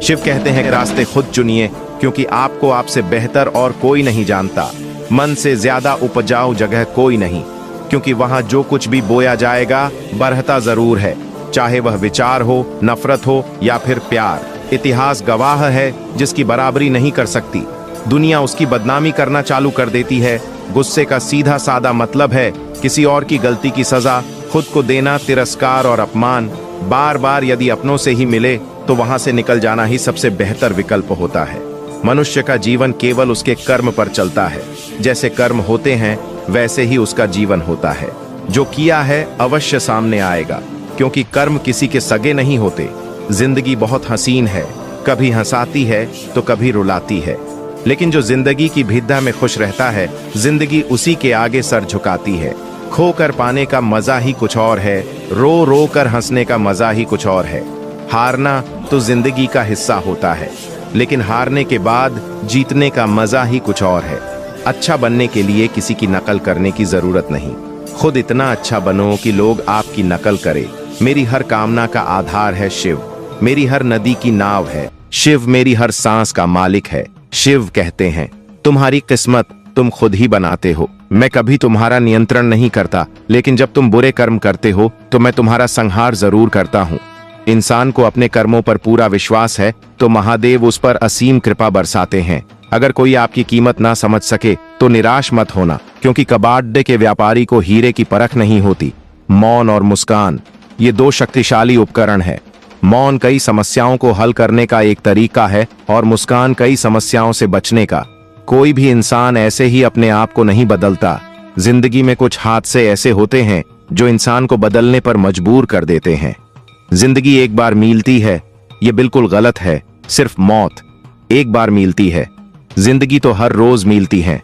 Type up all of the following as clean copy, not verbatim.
शिव कहते हैं रास्ते खुद चुनिए, क्योंकि आपको आपसे बेहतर और कोई नहीं जानता। मन से ज्यादा उपजाऊ जगह कोई नहीं, क्योंकि वहां जो कुछ भी बोया जाएगा बरहता जरूर है, चाहे वह विचार हो, नफरत हो या फिर प्यार। इतिहास गवाह है जिसकी बराबरी नहीं कर सकती। दुनिया उसकी बदनामी करना चालू कर देती है। गुस्से का सीधा सादा मतलब है किसी और की गलती की सजा खुद को देना, तिरस्कार और अपमान। बार बार यदि अपनों से ही मिले तो वहां से निकल जाना ही सबसे बेहतर विकल्प होता है। मनुष्य का जीवन केवल उसके कर्म पर चलता है। जैसे कर्म होते हैं वैसे ही उसका जीवन होता है। जो किया है अवश्य सामने आएगा, क्योंकि कर्म किसी के सगे नहीं होते। जिंदगी बहुत हसीन है, कभी हंसाती है तो कभी रुलाती है, लेकिन जो जिंदगी की भिद्दा में खुश रहता है, जिंदगी उसी के आगे सर झुकाती है। खोकर पाने का मजा ही कुछ और है, रो रो कर हंसने का मजा ही कुछ और है। हारना तो जिंदगी का हिस्सा होता है, लेकिन हारने के बाद जीतने का मजा ही कुछ और है। अच्छा बनने के लिए किसी की नकल करने की जरूरत नहीं, खुद इतना अच्छा बनो कि लोग आपकी नकल करें। मेरी हर कामना का आधार है शिव, मेरी हर नदी की नाव है शिव, मेरी हर सांस का मालिक है शिव। कहते हैं तुम्हारी किस्मत तुम खुद ही बनाते हो, मैं कभी तुम्हारा नियंत्रण नहीं करता, लेकिन जब तुम बुरे कर्म करते हो तो मैं तुम्हारा संहार जरूर करता हूँ। इंसान को अपने कर्मों पर पूरा विश्वास है तो महादेव उस पर असीम कृपा बरसाते हैं। अगर कोई आपकी कीमत ना समझ सके तो निराश मत होना, क्योंकि कबाड़े के व्यापारी को हीरे की परख नहीं होती। मौन और मुस्कान, ये दो शक्तिशाली उपकरण है। मौन कई समस्याओं को हल करने का एक तरीका है और मुस्कान कई समस्याओं से बचने का। कोई भी इंसान ऐसे ही अपने आप को नहीं बदलता। जिंदगी में कुछ हादसे ऐसे होते हैं जो इंसान को बदलने पर मजबूर कर देते हैं। जिंदगी एक बार मिलती है, ये बिल्कुल गलत है। सिर्फ मौत एक बार मिलती है, जिंदगी तो हर रोज मिलती है।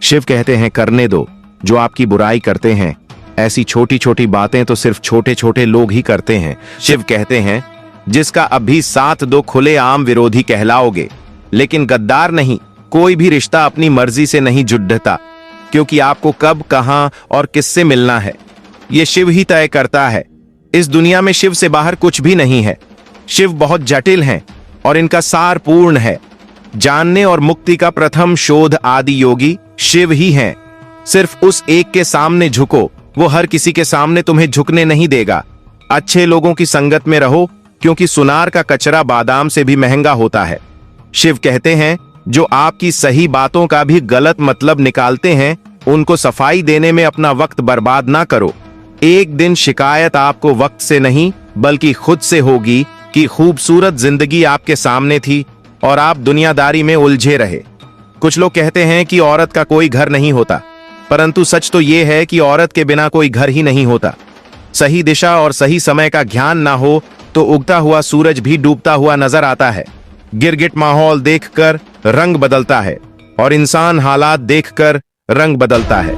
शिव कहते हैं करने दो जो आपकी बुराई करते हैं। ऐसी छोटी छोटी बातें तो सिर्फ छोटे छोटे लोग ही करते हैं। शिव कहते हैं जिसका अभी साथ दो खुले आम विरोधी कहलाओगे, लेकिन गद्दार नहीं। कोई भी रिश्ता अपनी मर्जी से नहीं जुड़ता, क्योंकि आपको कब, कहां और किससे मिलना है ये शिव ही तय करता है। इस दुनिया में शिव से बाहर कुछ भी नहीं है। शिव बहुत जटिल हैं और इनका सार पूर्ण है। जानने और मुक्ति का प्रथम शोध आदि योगी शिव ही हैं। सिर्फ उस एक के सामने झुको, वो हर किसी के सामने तुम्हें झुकने नहीं देगा। अच्छे लोगों की संगत में रहो, क्योंकि सुनार का कचरा बादाम से भी महंगा होता है। शिव कहते हैं जो आपकी सही बातों का भी गलत मतलब निकालते हैं, उनको सफाई देने में अपना वक्त बर्बाद ना करो। एक दिन शिकायत आपको वक्त से नहीं बल्कि खुद से होगी कि खूबसूरत जिंदगी आपके सामने थी और आप दुनियादारी में उलझे रहे। कुछ लोग कहते हैं कि औरत का कोई घर नहीं होता, परंतु सच तो यह है कि औरत के बिना कोई घर ही नहीं होता। सही दिशा और सही समय का ज्ञान ना हो तो उगता हुआ सूरज भी डूबता हुआ नजर आता है। गिरगिट माहौल देखकर रंग बदलता है और इंसान हालात देखकर रंग बदलता है।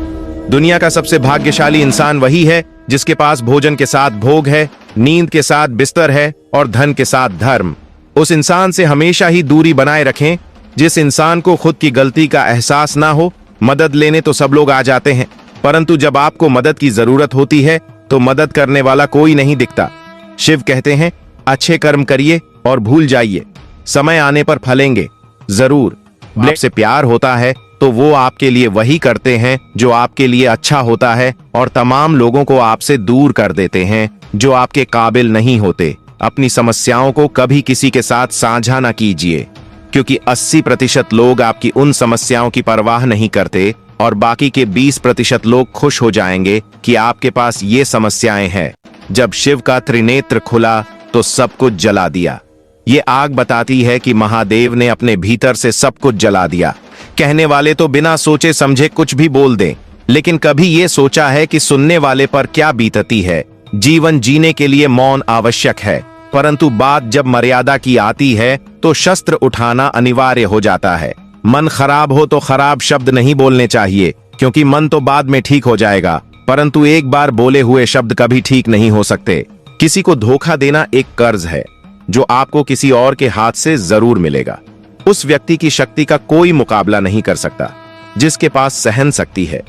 दुनिया का सबसे भाग्यशाली इंसान वही है जिसके पास भोजन के साथ भोग है, नींद के साथ बिस्तर है और धन के साथ धर्म। उस इंसान से हमेशा ही दूरी बनाए रखें जिस इंसान को खुद की गलती का एहसास ना हो। मदद लेने तो सब लोग आ जाते हैं, परंतु जब आपको मदद की जरूरत होती है तो मदद करने वाला कोई नहीं दिखता। शिव कहते हैं अच्छे कर्म करिए और भूल जाइए, समय आने पर फलेंगे जरूर। आपसे प्यार होता है तो वो आपके लिए वही करते हैं जो आपके लिए अच्छा होता है, और तमाम लोगों को आपसे दूर कर देते हैं जो आपके काबिल नहीं होते। अपनी समस्याओं को कभी किसी के साथ साझा न कीजिए, क्योंकि 80% लोग आपकी उन समस्याओं की परवाह नहीं करते और बाकी के 20% लोग खुश हो जाएंगे कि आपके पास ये समस्याएं हैं। जब शिव का त्रिनेत्र खुला तो सब कुछ जला दिया। ये आग बताती है कि महादेव ने अपने भीतर से सब कुछ जला दिया। कहने वाले तो बिना सोचे समझे कुछ भी बोल दें, लेकिन कभी ये सोचा है कि सुनने वाले पर क्या बीतती है। जीवन जीने के लिए मौन आवश्यक है, परंतु बात जब मर्यादा की आती है तो शस्त्र उठाना अनिवार्य हो जाता है। मन खराब हो तो खराब शब्द नहीं बोलने चाहिए, क्योंकि मन तो बाद में ठीक हो जाएगा, परंतु एक बार बोले हुए शब्द कभी ठीक नहीं हो सकते। किसी को धोखा देना एक कर्ज है जो आपको किसी और के हाथ से जरूर मिलेगा। उस व्यक्ति की शक्ति का कोई मुकाबला नहीं कर सकता जिसके पास सहन शक्ति है।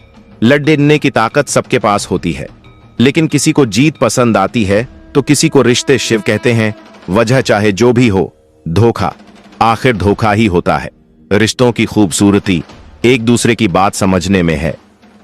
लड़ने की ताकत सबके पास होती है, लेकिन किसी को जीत पसंद आती है तो किसी को रिश्ते। शिव कहते हैं वजह चाहे जो भी हो, धोखा आखिर धोखा ही होता है। रिश्तों की खूबसूरती एक दूसरे की बात समझने में है।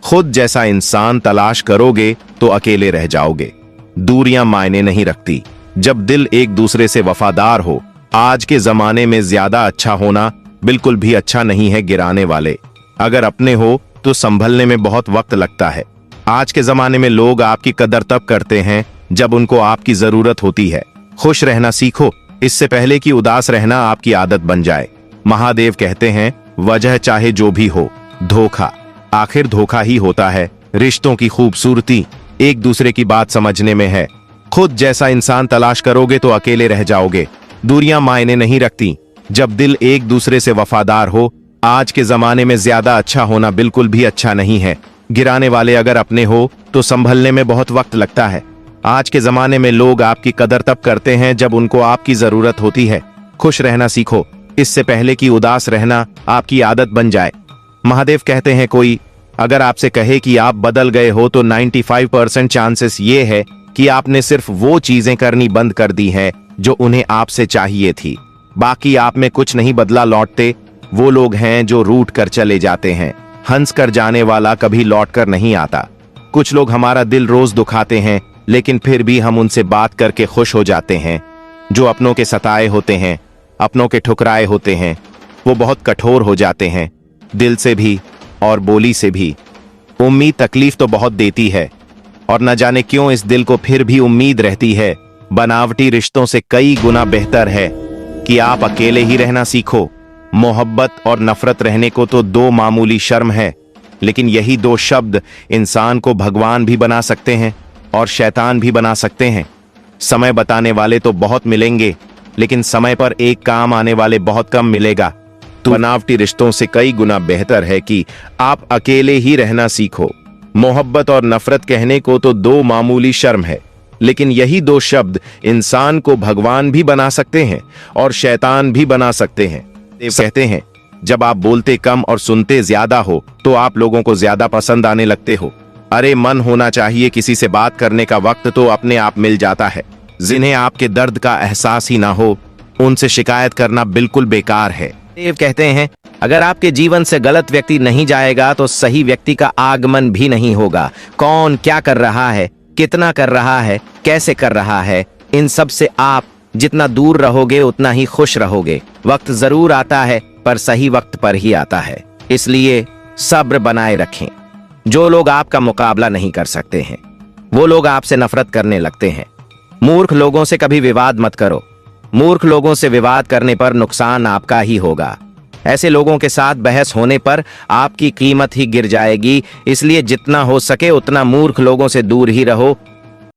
खुद जैसा इंसान तलाश करोगे तो अकेले रह जाओगे। दूरियां मायने नहीं रखती जब दिल एक दूसरे से वफादार हो। आज के जमाने में ज्यादा अच्छा होना बिल्कुल भी अच्छा नहीं है गिराने वाले। अगर अपने हो तो संभलने में बहुत वक्त लगता है। आज के जमाने में लोग आपकी कदर तब करते हैं जब उनको आपकी जरूरत होती है। खुश रहना सीखो इससे पहले कि उदास रहना आपकी आदत बन जाए। महादेव कहते हैं वजह चाहे जो भी हो, धोखा आखिर धोखा ही होता है। रिश्तों की खूबसूरती एक दूसरे की बात समझने में है। खुद जैसा इंसान तलाश करोगे तो अकेले रह जाओगे। दूरियां मायने नहीं रखती जब दिल एक दूसरे से वफादार हो। आज के जमाने में ज्यादा अच्छा होना बिल्कुल भी अच्छा नहीं है। गिराने वाले अगर अपने हो तो संभलने में बहुत वक्त लगता है। आज के जमाने में लोग आपकी कदर तब करते हैं जब उनको आपकी जरूरत होती है। खुश रहना सीखो इससे पहले कि उदास रहना आपकी आदत बन जाए। महादेव कहते हैं कोई अगर आपसे कहे कि आप बदल गए हो तो 95% चांसेस ये है कि आपने सिर्फ वो चीजें करनी बंद कर दी हैं जो उन्हें आपसे चाहिए थी। बाकी आप में कुछ नहीं बदला। लौटते वो लोग हैं जो रूठ कर चले जाते हैं। हंस कर जाने वाला कभी लौट कर नहीं आता। कुछ लोग हमारा दिल रोज दुखाते हैं लेकिन फिर भी हम उनसे बात करके खुश हो जाते हैं। जो अपनों के सताए होते हैं, अपनों के ठुकराए होते हैं, वो बहुत कठोर हो जाते हैं, दिल से भी और बोली से भी। उम्मीद तकलीफ तो बहुत देती है और न जाने क्यों इस दिल को फिर भी उम्मीद रहती है। बनावटी रिश्तों से कई गुना बेहतर है कि आप अकेले ही रहना सीखो। मोहब्बत और नफरत रहने को तो दो मामूली शर्म है, लेकिन यही दो शब्द इंसान को भगवान भी बना सकते हैं और शैतान भी बना सकते हैं। समय बताने वाले तो बहुत मिलेंगे लेकिन समय पर एक काम आने वाले बहुत कम मिलेगा। तो बनावटी रिश्तों से कई गुना बेहतर है कि आप अकेले ही रहना सीखो। मोहब्बत और नफरत कहने को तो दो मामूली शर्म है, लेकिन यही दो शब्द इंसान को भगवान भी बना सकते हैं और शैतान भी बना सकते हैं। कहते हैं जब आप बोलते कम और सुनते ज्यादा हो तो आप लोगों को ज्यादा पसंद आने लगते हो। अरे मन होना चाहिए किसी से बात करने का वक्त तो अपने आप मिल जाता है। जिन्हें आपके दर्द का एहसास ही ना हो उनसे शिकायत करना बिल्कुल बेकार है। देव कहते हैं अगर आपके जीवन से गलत व्यक्ति नहीं जाएगा तो सही व्यक्ति का आगमन भी नहीं होगा। कौन क्या कर रहा है, कितना कर रहा है, कैसे कर रहा है, इन सब से आप जितना दूर रहोगे उतना ही खुश रहोगे। वक्त जरूर आता है पर सही वक्त पर ही आता है, इसलिए सब्र बनाए रखें। जो लोग आपका मुकाबला नहीं कर सकते हैं वो लोग आपसे नफरत करने लगते हैं। मूर्ख लोगों से कभी विवाद मत करो। मूर्ख लोगों से विवाद करने पर नुकसान आपका ही होगा। ऐसे लोगों के साथ बहस होने पर आपकी कीमत ही गिर जाएगी। इसलिए जितना हो सके उतना मूर्ख लोगों से दूर ही रहो